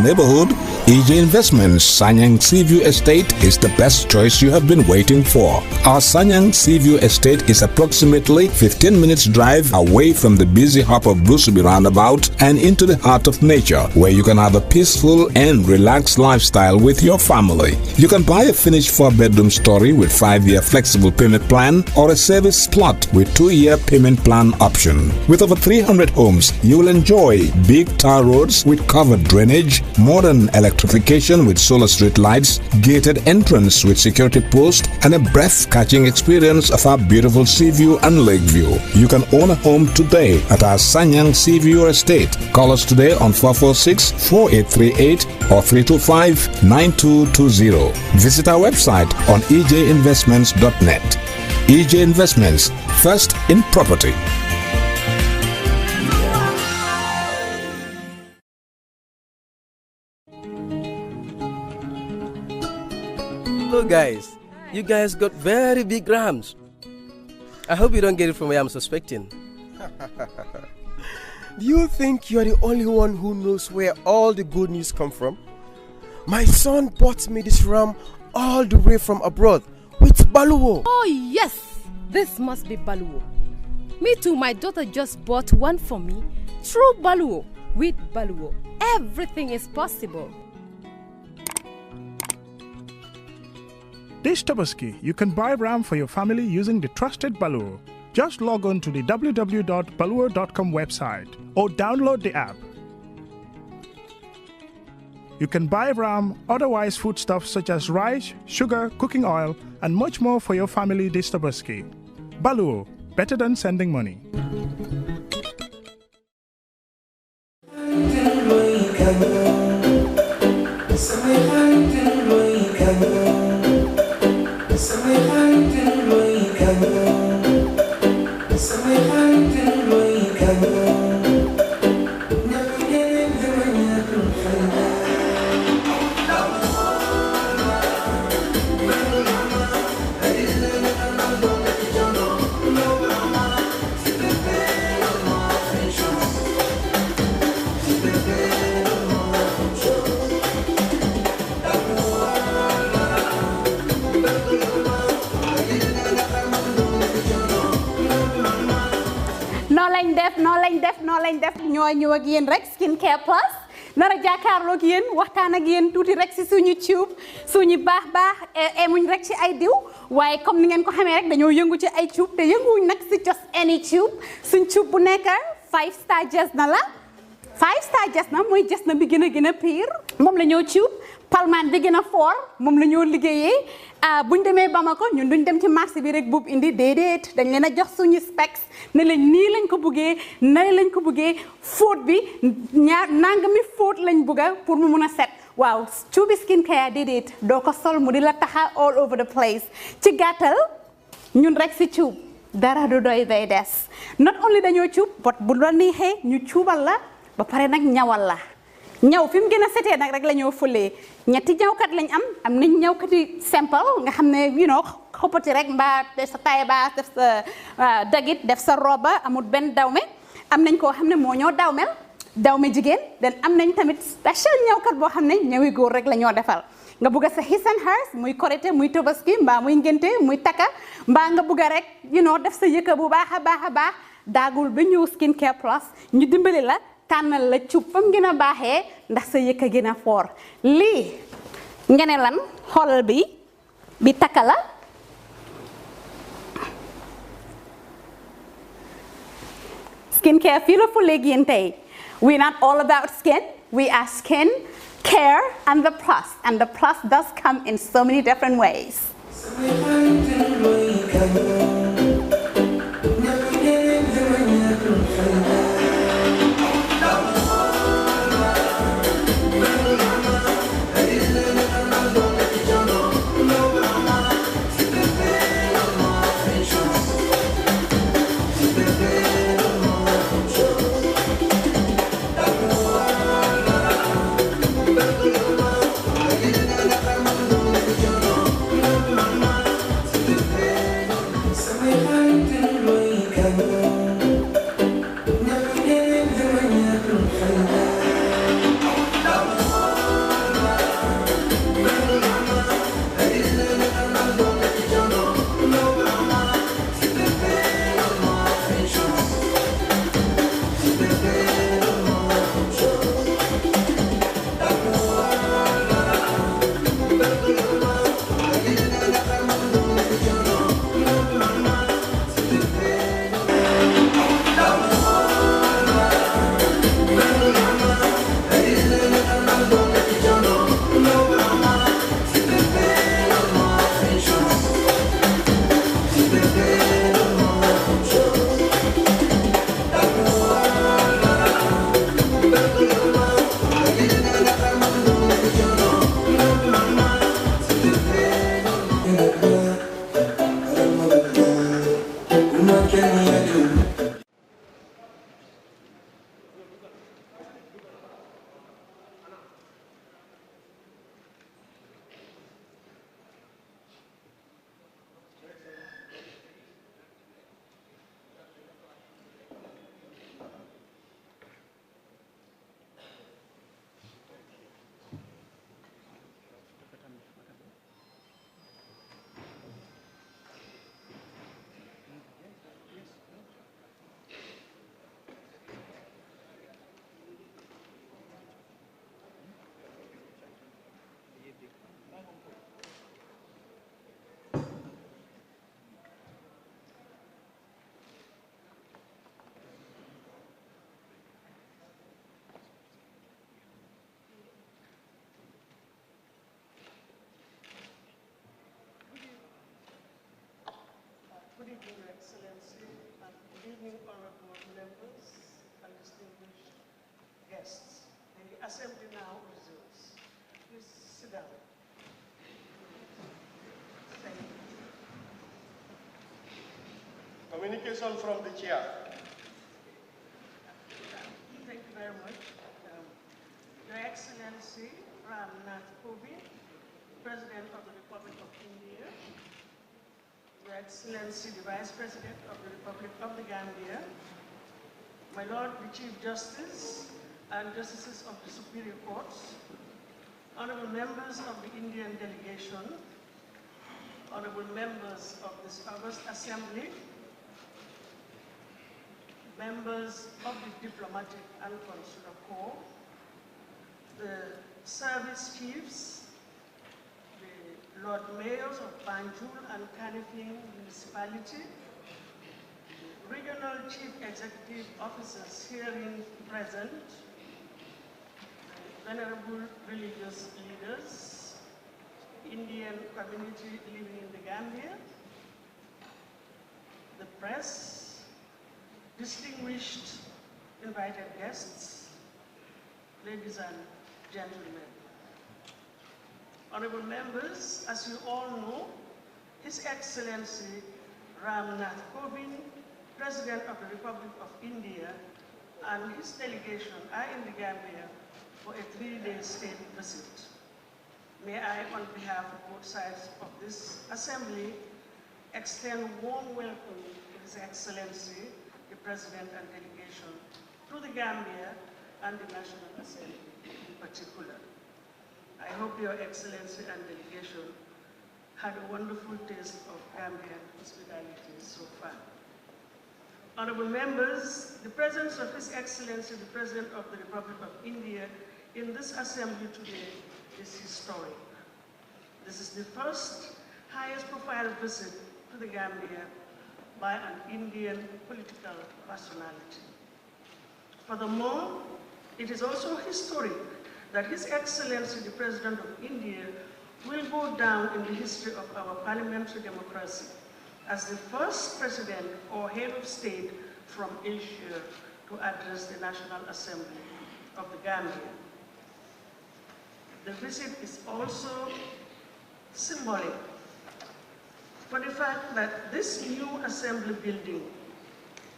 neighborhood, EJ Investments Sanyang Seaview Estate is the best choice you have been waiting for. Our Sanyang Seaview Estate is approximately 15 minutes drive away from the busy hub of Brusubi roundabout and into the heart of nature, where you can have a peaceful and relaxed lifestyle with your family. You can buy a finished 4-bedroom story with 5-year flexible payment plan or a service plot with 2-year payment plan option. With over 300 homes, you will enjoy big tar roads with covered drainage, modern electrification with solar street lights, gated entrance with security post, and a breath-catching experience of our beautiful sea view and lake view. You can own a home today at our Sanyang Seaview Estate. Call us today on 446-4838 or 325-9220. Visit our website on ejinvestments.net. EJ Investments, first in property. Look guys, you guys got very big rams. I hope you don't get it from where I'm suspecting. Do you think you're the only one who knows where all the good news come from? My son bought me this ram all the way from abroad with baluwo. Oh yes, this must be baluwo. Me too, my daughter just bought one for me. True baluwo. With baluwo, everything is possible. This Tabaski, you can buy ram for your family using the trusted Baluwo. Just log on to the www.baluwo.com website or download the app. You can buy ram, otherwise foodstuffs such as rice, sugar, cooking oil, and much more for your family this Tabaski. Baluwo, better than sending money. noo lañ def ñoo ñëw ak yéen rek skincare plus nara jàkkaarloo ak yéen waxtaan ak yéen tuuti rek si suñu tube suñu baax emuñ rek ci ay diw waaye comme ni ngeen ko xamee rek dañoo yëngu ci ay tube te yënguwuñ nag si just any tube suñ tube bu nekk 5-star Jesna la 5-star Jesna mooy Jesna bi gën a pire moom la ñoo tube palmaan bi gën a fort moom la ñoo liggéeyee buñ demee Bamako ñun duñ dem ci marché bi rek buub indi déedéet dañ leen a jox suñu specs ne lañ nii lañ ko buggee nay lañ ko buggee fóot bi nangami fóot lañ bugga pour mu mun a set waaw cuubi skincare déedéet doo ko sol mu di la taxa all over the place ci gàttal ñun rek si cuub dara du doy day des not only dañoo cuub but bu la neexee ñu cuubal la ba pare nag ñawal la ñaw fi mu gën a setee nag rek la ñoo fulee ñetti ñawkat lañ am nañ ñawkati simple nga xam ne xoppati rek mbaa def sa taille basse def sa dagit def sa roba amul benn dawme am nañ koo xam ne moo ñoo dawme jigéen den am nañ tamit special ñawkat boo xam ne ñawi góor rek la ñoo defal nga bugg a sa his and hers muy korité muy tobaski mbaa muy ngénte muy takka mbaa nga bugg a rek def sa yëkka bu baax a baax daagul ba ñëw skincare plus ñu dimbali la tànnal la cuub fam gën a baaxee ndax sa yëkka gën a foor lii nga ne lan xoolal bi takka la skincare fii la fu léegi yéen tey we're not all about skin we are skin care and the plus does come in so many different ways. evening, honorable members and distinguished guests. The assembly now resumes. Please sit down. Thank you. Communication from the chair. Thank you very much. Your Excellency, Nath Kovind, President of the Republic of India, Your Excellency, the Vice President of the Republic of the Gambia, my Lord, the Chief Justice and Justices of the Superior Courts, honorable members of the Indian delegation, honorable members of this August Assembly, members of the Diplomatic and Consular Corps, the service chiefs, the Lord Mayors of Banjul and Kanifing Municipality, regional chief executive officers herein present, venerable religious leaders, Indian community living in the Gambia, the press, distinguished invited guests, ladies and gentlemen. Honorable members, as you all know, His Excellency Nath Kovind, President of the Republic of India, and his delegation are in the Gambia for a 3-day state visit. May I, on behalf of both sides of this assembly, extend warm welcome to His Excellency, the President and delegation, to the Gambia and the National Assembly in particular. I hope Your Excellency and delegation had a wonderful taste of Gambian hospitality so far. Honorable members, the presence of His Excellency, the President of the Republic of India, in this assembly today is historic. This is the first highest profile visit to the Gambia by an Indian political personality. Furthermore, it is also historic that His Excellency, the President of India, will go down in the history of our parliamentary democracy as the first president or head of state from Asia to address the National Assembly of the Gambia. The visit is also symbolic for the fact that this new assembly building,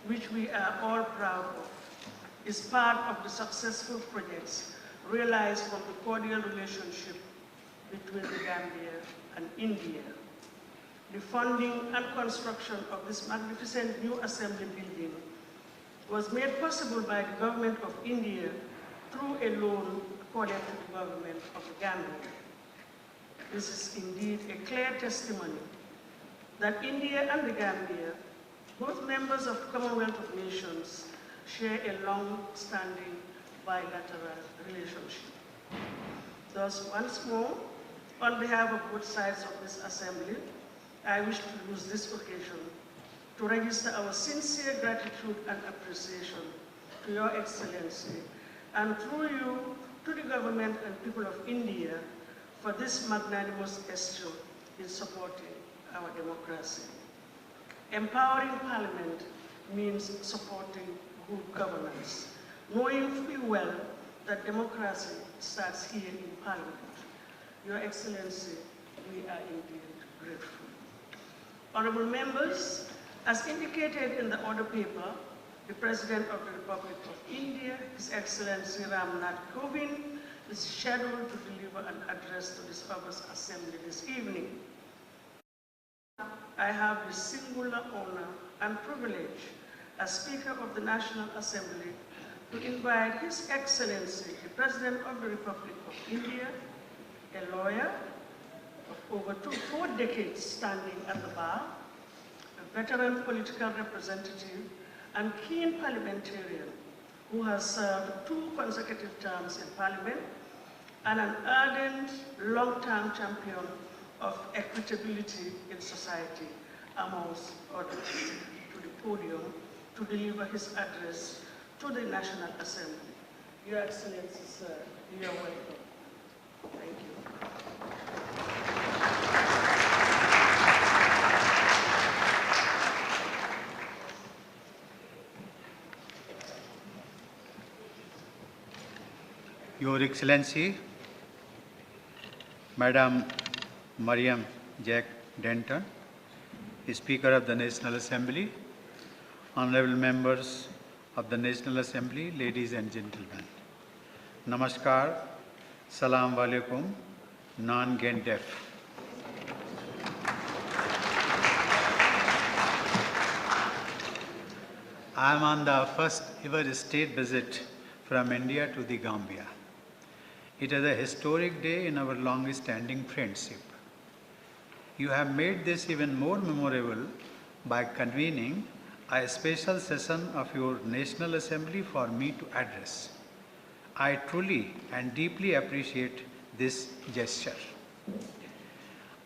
which we are all proud of, is part of the successful projects realized from the cordial relationship between the Gambia and India. The funding and construction of this magnificent new assembly building was made possible by the government of India through a loan accorded to the government of the Gambia. This is indeed a clear testimony that India and the Gambia, both members of the Commonwealth of Nations, share a long-standing bilateral relationship. Thus, once more, on behalf of both sides of this assembly, I wish to use this occasion to register our sincere gratitude and appreciation to Your Excellency, and through you to the government and people of India for this magnanimous gesture in supporting our democracy. Empowering Parliament means supporting good governance, knowing full well that democracy starts here in Parliament. Your Excellency, we are indeed grateful. Honorable members, as indicated in the order paper, the President of the Republic of India, His Excellency Nath Kovind, is scheduled to deliver an address to this August Assembly this evening. I have the singular honor and privilege as Speaker of the National Assembly to invite His Excellency, the President of the Republic of India, a lawyer of over 4 decades standing at the bar, a veteran political representative, and keen parliamentarian who has served 2 consecutive terms in Parliament, and an ardent, long-term champion of equitability in society, amongst others, to the podium to deliver his address to the National Assembly. Your Excellency, sir, you are welcome. Thank you. Excellency, Madam Mariam Jack Denton, Speaker of the National Assembly, honorable members of the National Assembly, ladies and gentlemen. Namaskar, Salam Alaikum, non-Gendef. I am on the first ever state visit from India to the Gambia. It is a historic day in our long-standing friendship. You have made this even more memorable by convening a special session of your National Assembly for me to address. I truly and deeply appreciate this gesture.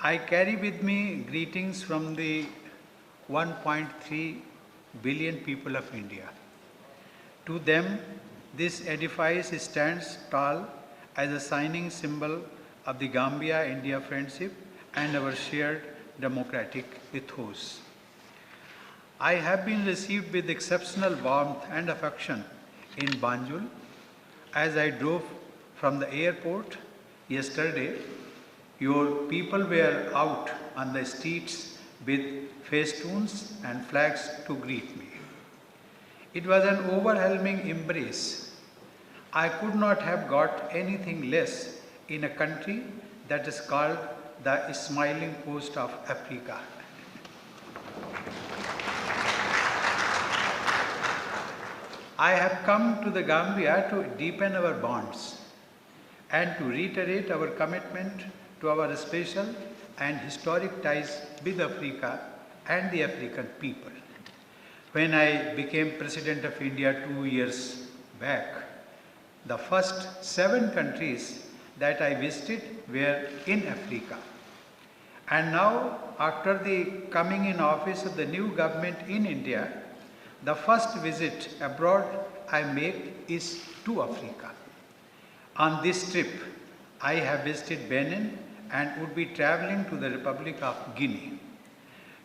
I carry with me greetings from the 1.3 billion people of India. To them, this edifice stands tall as a shining symbol of the Gambia-India friendship and our shared democratic ethos. I have been received with exceptional warmth and affection in Banjul. As I drove from the airport yesterday, your people were out on the streets with festoons and flags to greet me. It was an overwhelming embrace. I could not have got anything less in a country that is called the Smiling Coast of Africa. I have come to the Gambia to deepen our bonds and to reiterate our commitment to our special and historic ties with Africa and the African people. When I became President of India 2 years back, the first 7 countries that I visited were in Africa. And now, after the coming in office of the new government in India, the first visit abroad I make is to Africa. On this trip, I have visited Benin and would be traveling to the Republic of Guinea.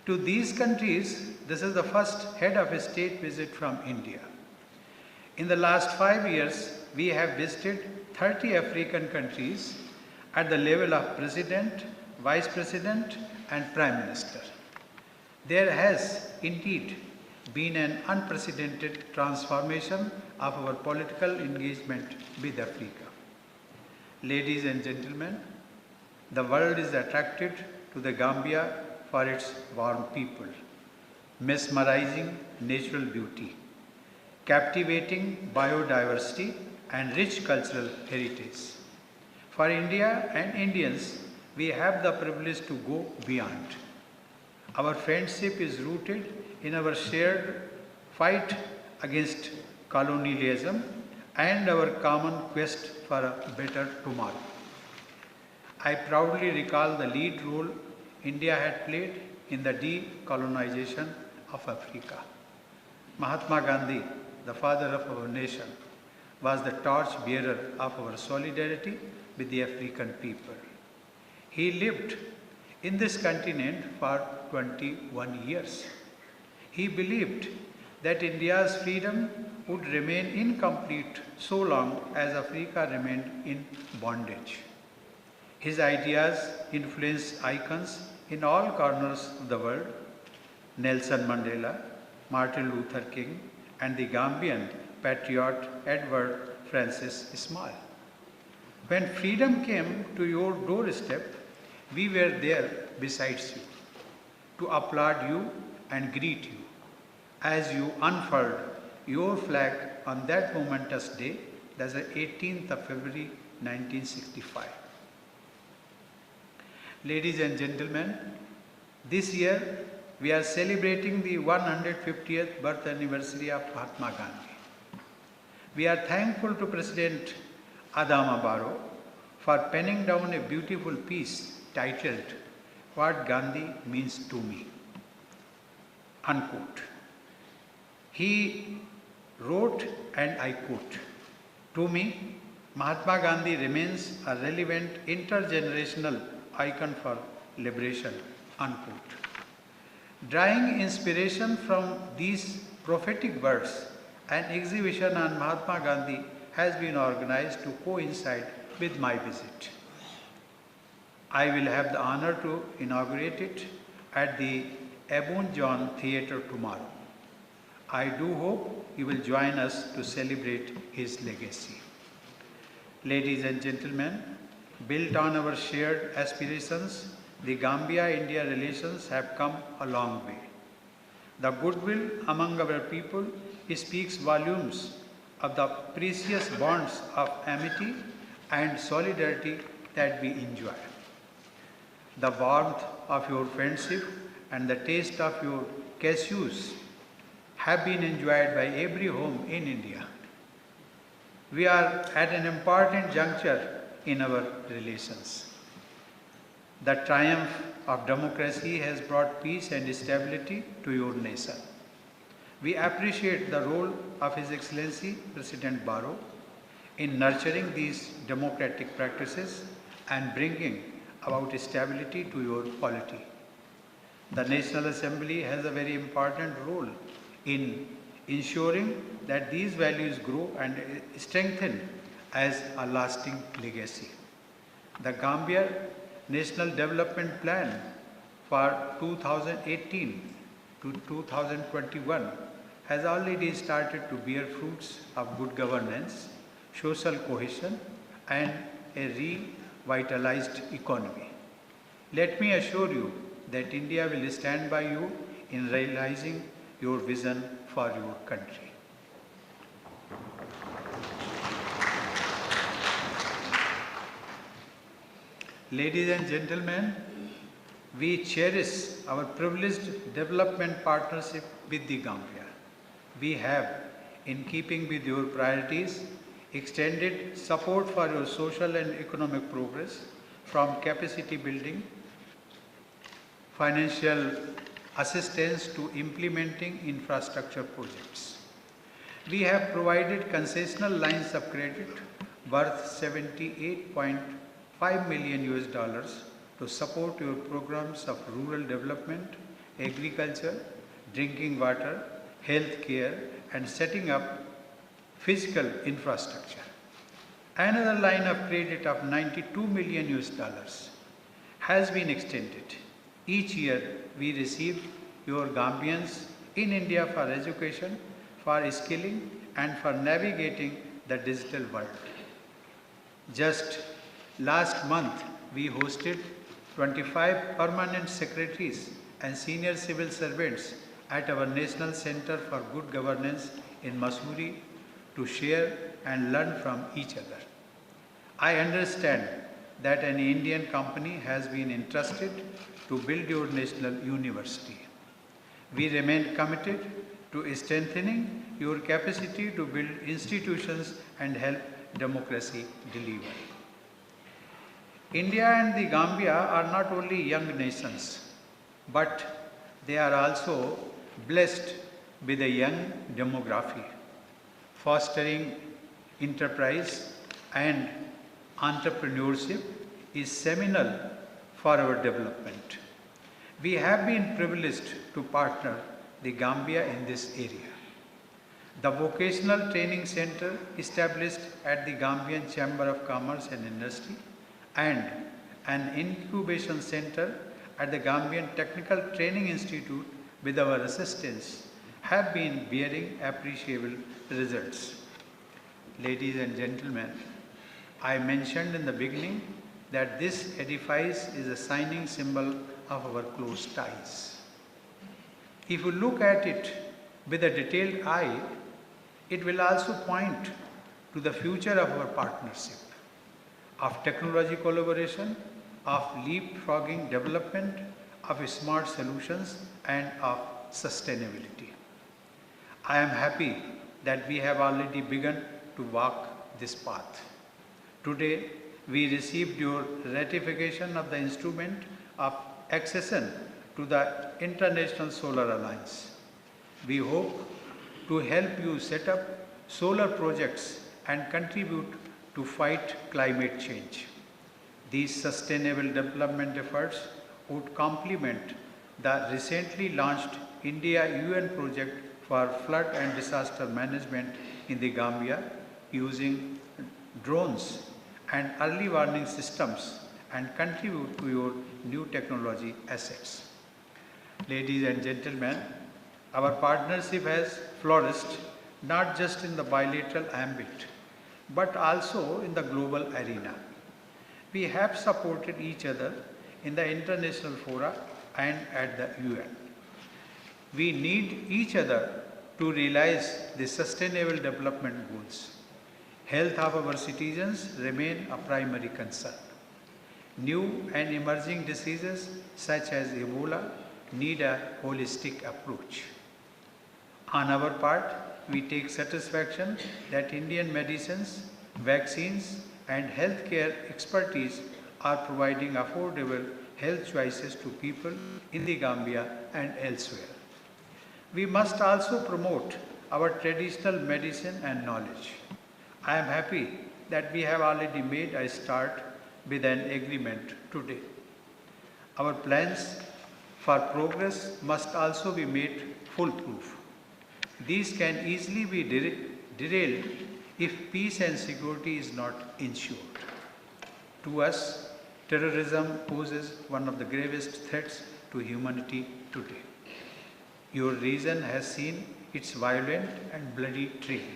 To these countries, this is the first head of a state visit from India. In the last 5 years, we have visited 30 African countries at the level of President, Vice President and Prime Minister. There has indeed been an unprecedented transformation of our political engagement with Africa. Ladies and gentlemen, the world is attracted to the Gambia for its warm people, mesmerizing natural beauty, captivating biodiversity and rich cultural heritage. For India and Indians, we have the privilege to go beyond. Our friendship is rooted in our shared fight against colonialism and our common quest for a better tomorrow. I proudly recall the lead role India had played in the decolonization of Africa. Mahatma Gandhi, the father of our nation, was the torch bearer of our solidarity with the African people. He lived in this continent for 21 years. He believed that India's freedom would remain incomplete so long as Africa remained in bondage. His ideas influenced icons in all corners of the world: Nelson Mandela, Martin Luther King, and the Gambian patriot Edward Francis Small. When freedom came to your doorstep, we were there besides you, to applaud you and greet you as you unfurled your flag on that momentous day, that's the 18th of February 1965. Ladies and gentlemen, this year we are celebrating the 150th birth anniversary of Mahatma Gandhi. We are thankful to President Adama Barrow for penning down a beautiful piece titled "What Gandhi Means to Me," unquote. He wrote, and I quote, "To me, Mahatma Gandhi remains a relevant intergenerational icon for liberation," unquote. Drawing inspiration from these prophetic words, an exhibition on Mahatma Gandhi has been organized to coincide with my visit. I will have the honor to inaugurate it at the Abon John Theatre tomorrow. I do hope you will join us to celebrate his legacy. Ladies and gentlemen, built on our shared aspirations, the Gambia-India relations have come a long way. The goodwill among our people speaks volumes of the precious bonds of amity and solidarity that we enjoy. The warmth of your friendship and the taste of your cashews have been enjoyed by every home in India. We are at an important juncture in our relations. The triumph of democracy has brought peace and stability to your nation. We appreciate the role of His Excellency President Barrow in nurturing these democratic practices and bringing about stability to your polity. The National Assembly has a very important role in ensuring that these values grow and strengthen as a lasting legacy. The Gambia National Development Plan for 2018 to 2021 has already started to bear fruits of good governance, social cohesion, and a revitalized economy. Let me assure you that India will stand by you in realizing your vision for your country. Ladies and gentlemen, we cherish our privileged development partnership with the Gambia. We have, in keeping with your priorities, extended support for your social and economic progress from capacity building, financial assistance to implementing infrastructure projects. We have provided concessional lines of credit worth $78.5 million to support your programs of rural development, agriculture, drinking water, health care, and setting up physical infrastructure. Another line of credit of $92 million has been extended. Each year we receive your Gambians in India for education, for skilling, and for navigating the digital world. Just last month, we hosted 25 permanent secretaries and senior civil servants at our National Center for Good Governance in Mussoorie to share and learn from each other. I understand that an Indian company has been entrusted to build your national university. We remain committed to strengthening your capacity to build institutions and help democracy deliver. India and the Gambia are not only young nations, but they are also blessed with a young demography. Fostering enterprise and entrepreneurship is seminal for our development. We have been privileged to partner the Gambia in this area. The Vocational Training Center established at the Gambian Chamber of Commerce and Industry and an incubation center at the Gambian Technical Training Institute with our assistance have been bearing appreciable results. Ladies and gentlemen, I mentioned in the beginning that this edifice is a shining symbol of our close ties. If you look at it with a detailed eye, it will also point to the future of our partnership, of technology collaboration, of leapfrogging development, of smart solutions, and of sustainability. I am happy that we have already begun to walk this path. Today, we received your ratification of the instrument of accession to the International Solar Alliance. We hope to help you set up solar projects and contribute to fight climate change. These sustainable development efforts would complement the recently launched India-UN project for flood and disaster management in the Gambia, using drones and early warning systems and contribute to your new technology assets. Ladies and gentlemen, our partnership has flourished not just in the bilateral ambit, but also in the global arena. We have supported each other in the international fora and at the UN. We need each other to realize the sustainable development goals. Health of our citizens remain a primary concern. New and emerging diseases such as Ebola need a holistic approach. On our part, we take satisfaction that Indian medicines, vaccines, and healthcare expertise are providing affordable health choices to people in the Gambia and elsewhere. We must also promote our traditional medicine and knowledge. I am happy that we have already made a start with an agreement today. Our plans for progress must also be made foolproof. These can easily be derailed if peace and security is not ensured. To us, terrorism poses one of the gravest threats to humanity today. Your region has seen its violent and bloody trail.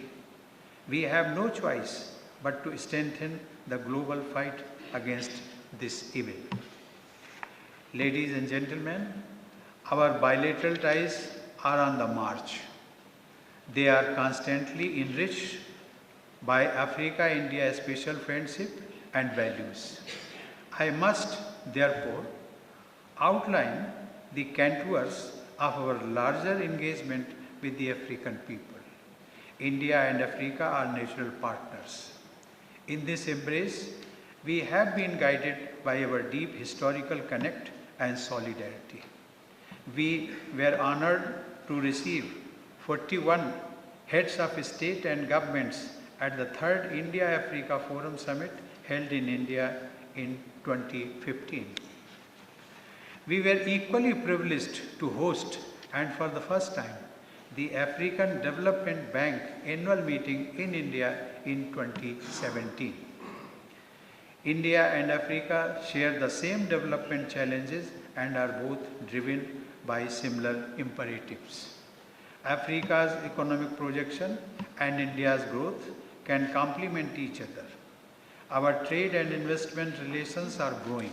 We have no choice but to strengthen the global fight against this evil. Ladies and gentlemen, our bilateral ties are on the march. They are constantly enriched by Africa-India special friendship and values. I must, therefore, outline the contours of our larger engagement with the African people. India and Africa are natural partners. In this embrace, we have been guided by our deep historical connect and solidarity. We were honored to receive 41 heads of state and governments at the 3rd India-Africa Forum Summit held in India in 2015. We were equally privileged to host, and for the first time, the African Development Bank annual meeting in India in 2017. India and Africa share the same development challenges and are both driven by similar imperatives. Africa's economic projection and India's growth can complement each other. Our trade and investment relations are growing.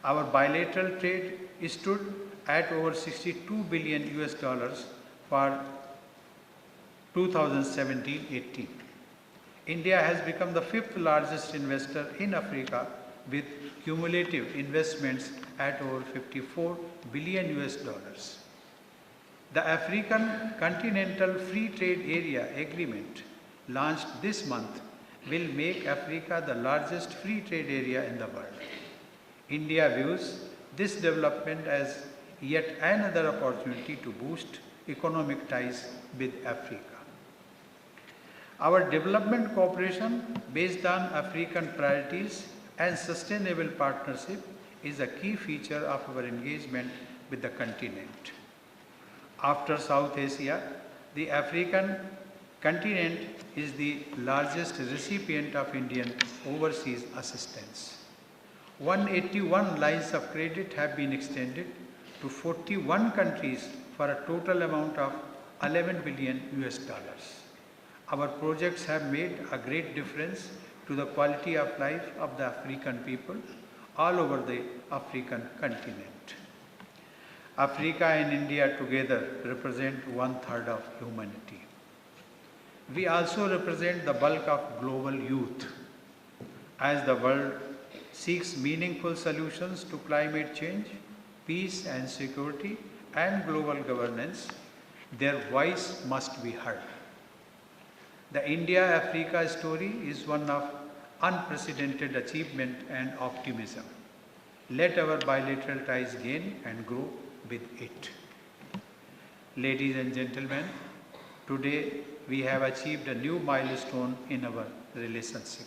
Our bilateral trade stood at over 62 billion US dollars for 2017-18. India has become the 5th largest investor in Africa with cumulative investments at over 54 billion US dollars. The African Continental Free Trade Area Agreement launched this month will make Africa the largest free trade area in the world. India views this development as yet another opportunity to boost economic ties with Africa. Our development cooperation based on African priorities and sustainable partnership is a key feature of our engagement with the continent. After South Asia, the African continent is the largest recipient of Indian overseas assistance. 181 lines of credit have been extended to 41 countries for a total amount of 11 billion US dollars. Our projects have made a great difference to the quality of life of the African people all over the African continent. Africa and India together represent 1/3 of humanity. We also represent the bulk of global youth. As the world seeks meaningful solutions to climate change, peace and security, and global governance, their voice must be heard. The India-Africa story is one of unprecedented achievement and optimism. Let our bilateral ties gain and grow with it. Ladies and gentlemen, today we have achieved a new milestone in our relationship.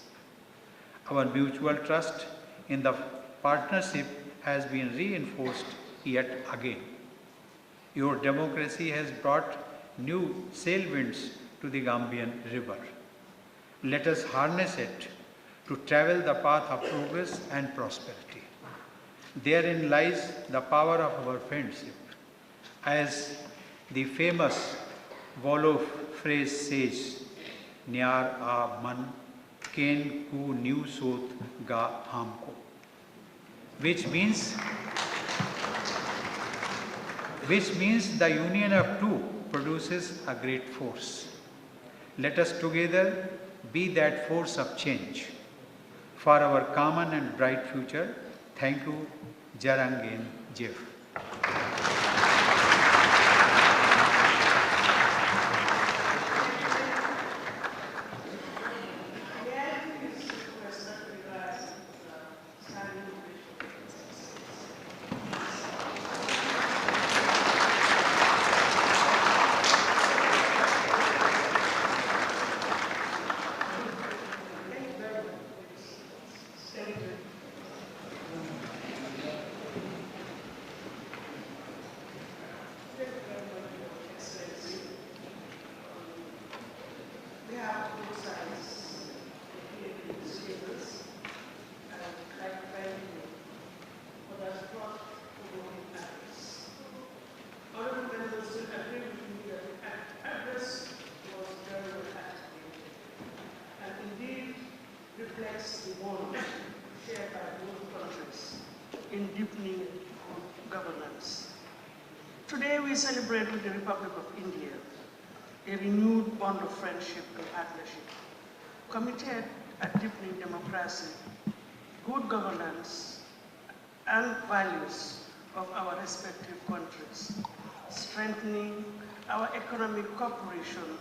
Our mutual trust in the partnership has been reinforced yet again. Your democracy has brought new sailwinds to the Gambian river. Let us harness it to travel the path of progress and prosperity. Therein lies the power of our friendship. As the famous Wolof phrase says, Nyar a man ken ku new sot ga hamko, which means the union of two produces a great force. Let us together be that force of change for our common and bright future. Thank you, Jarangin Jeff. Today we celebrate with the Republic of India a renewed bond of friendship and partnership, committed at deepening democracy, good governance, and values of our respective countries, strengthening our economic cooperation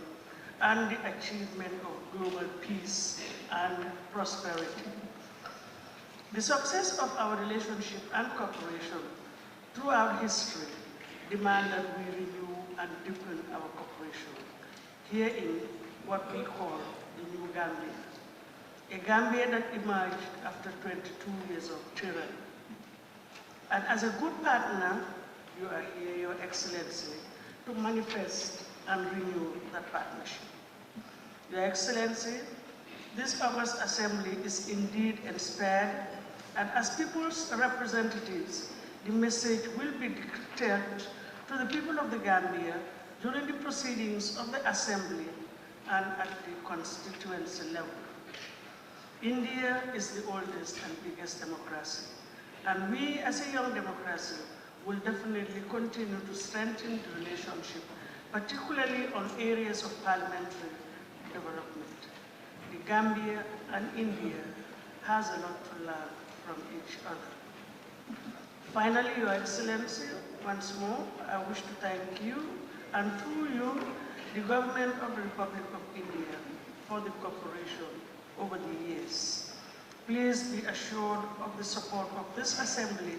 and the achievement of global peace and prosperity. The success of our relationship and cooperation throughout history demand that we renew and deepen our cooperation here in what we call the New Gambia, a Gambia that emerged after 22 years of tyranny. And as a good partner, you are here, Your Excellency, to manifest and renew that partnership. Your Excellency, this August Assembly is indeed inspired, and as people's representatives, the message will be dictated to the people of the Gambia during the proceedings of the Assembly and at the constituency level. India is the oldest and biggest democracy, and we as a young democracy will definitely continue to strengthen the relationship, particularly on areas of parliamentary development. The Gambia and India has a lot to learn from each other. Finally, Your Excellency, once more, I wish to thank you, and through you, the government of the Republic of India for the cooperation over the years. Please be assured of the support of this Assembly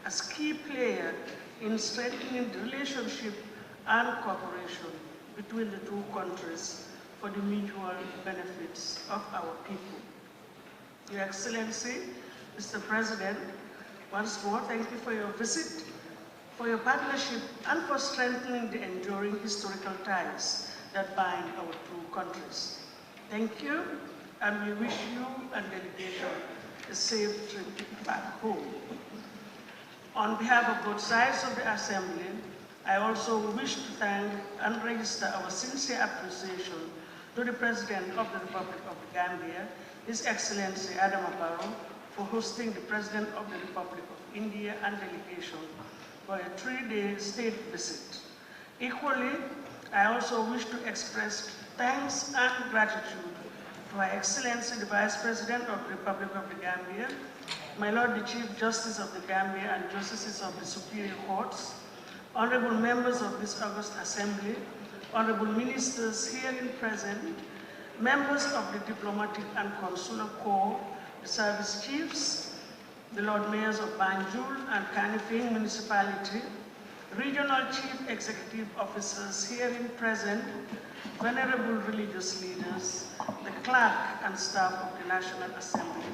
as key player in strengthening the relationship and cooperation between the two countries for the mutual benefits of our people. Your Excellency, Mr. President, once more, thank you for your visit, for your partnership, and for strengthening the enduring historical ties that bind our two countries. Thank you, and we wish you and delegation a safe trip back home. On behalf of both sides of the Assembly, I also wish to thank and register our sincere appreciation to the President of the Republic of the Gambia, His Excellency Adam Barrow, for hosting the President of the Republic of India and delegation for a 3-day state visit. Equally, I also wish to express thanks and gratitude to Her Excellency the Vice President of the Republic of the Gambia, my Lord the Chief Justice of the Gambia and Justices of the Superior Courts, honorable members of this August Assembly, honorable ministers here in present, members of the Diplomatic and Consular Corps, the service chiefs, the Lord Mayors of Banjul and Kanifing Municipality, regional chief executive officers here in present, venerable religious leaders, the clerk and staff of the National Assembly,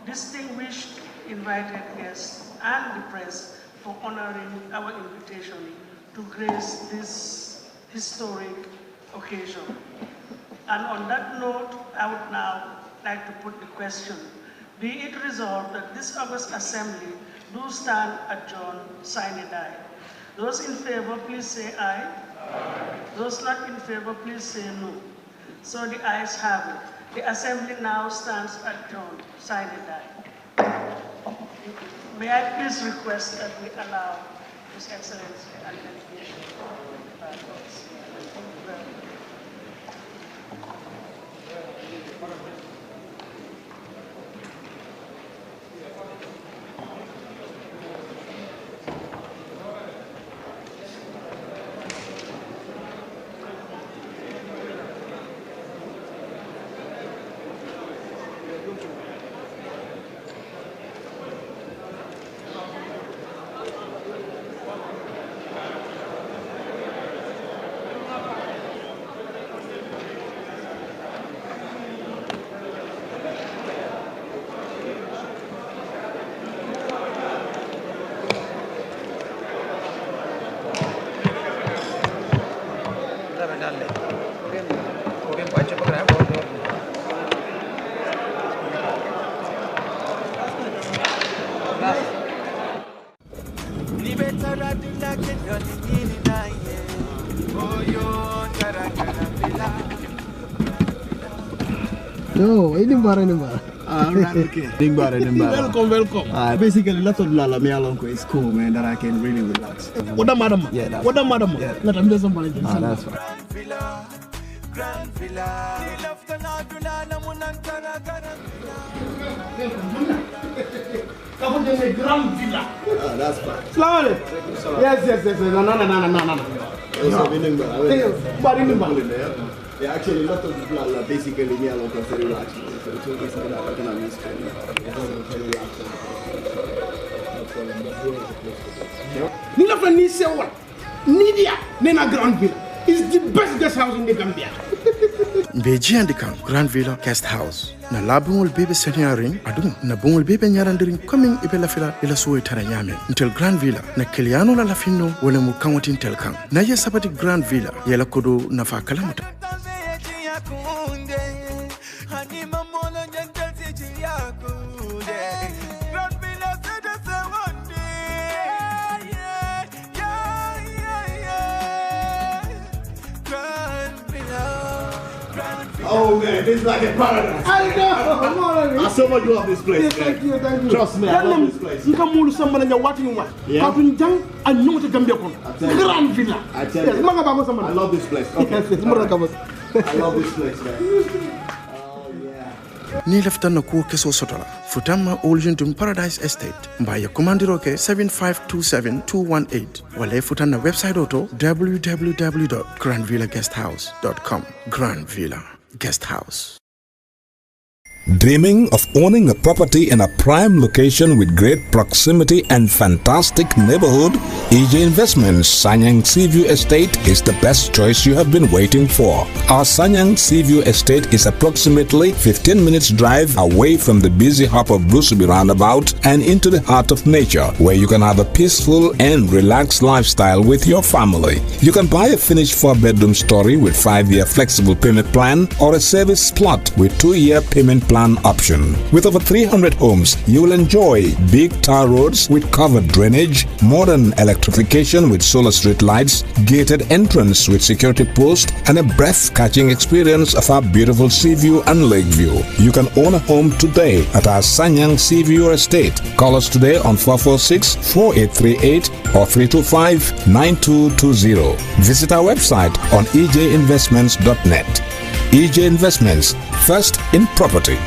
distinguished invited guests, and the press for honoring our invitation to grace this historic occasion. And on that note, I would now like to put the question. Be it resolved that this August Assembly do stand adjourned sine die. Those in favor, please say aye. Aye. Those not in favor, please say no. So the ayes have it. The Assembly now stands adjourned sine die. May I please request that we allow His Excellency and delegation to depart. Thank you very much. No, ini bara. Okay. Welcome. Basically, lots of lala me along is cool, man. That I can really relax. What the madam? Yeah, that's what the madam? Yeah. Let me do somebody. That's fine. Grand Villa. Grand Villa. That's fine. Slowly. Yes. No. Yeah, actually, a lot of people are basically me along are very relaxed. So it's basically like I can miss Nina Fanny say what? Nidia Nena Grand Villa is the best guest house in the Gambia. Beji andikam Grand Villa Guest House. Na labungul bebe senyaring adum na bungul bebe nyarandiring coming ibela fila ila suwe taranyame. Until Grand Villa na kiliano la lafino wale mukamotin telkang. Na ye sabati Grand Villa yela kodo na fa kalamuta. Oh man, this is like a paradise. I know. I so much love this place. Yes, thank you. Trust me, I love this place. You can move somebody and you're watching one. Yeah. And you to Gambia. Grand Villa. I tell you. I love this place. Okay. Yes. I love this place, man. Ni lefta na kuo keso sotola. Futama Oljuntum Paradise Estate. Mbaya kumandiroke 7527-218. Wale futana website auto www.grandvillaguesthouse.com. Grand Villa Guest House. Dreaming of owning a property in a prime location with great proximity and fantastic neighborhood? EJ Investments Sanyang Seaview Estate is the best choice you have been waiting for. Our Sanyang Seaview Estate is approximately 15 minutes drive away from the busy hub of Brusubi roundabout and into the heart of nature, where you can have a peaceful and relaxed lifestyle with your family. You can buy a finished 4-bedroom story with 5-year flexible payment plan or a service plot with 2-year payment plan option. With over 300 homes, you will enjoy big tar roads with covered drainage, modern electrification with solar street lights, gated entrance with security post, and a breath-catching experience of our beautiful sea view and lake view. You can own a home today at our Sanyang Seaview Estate. Call us today on 446-4838 or 325-9220. Visit our website on ejinvestments.net. EJ Investments, first in property.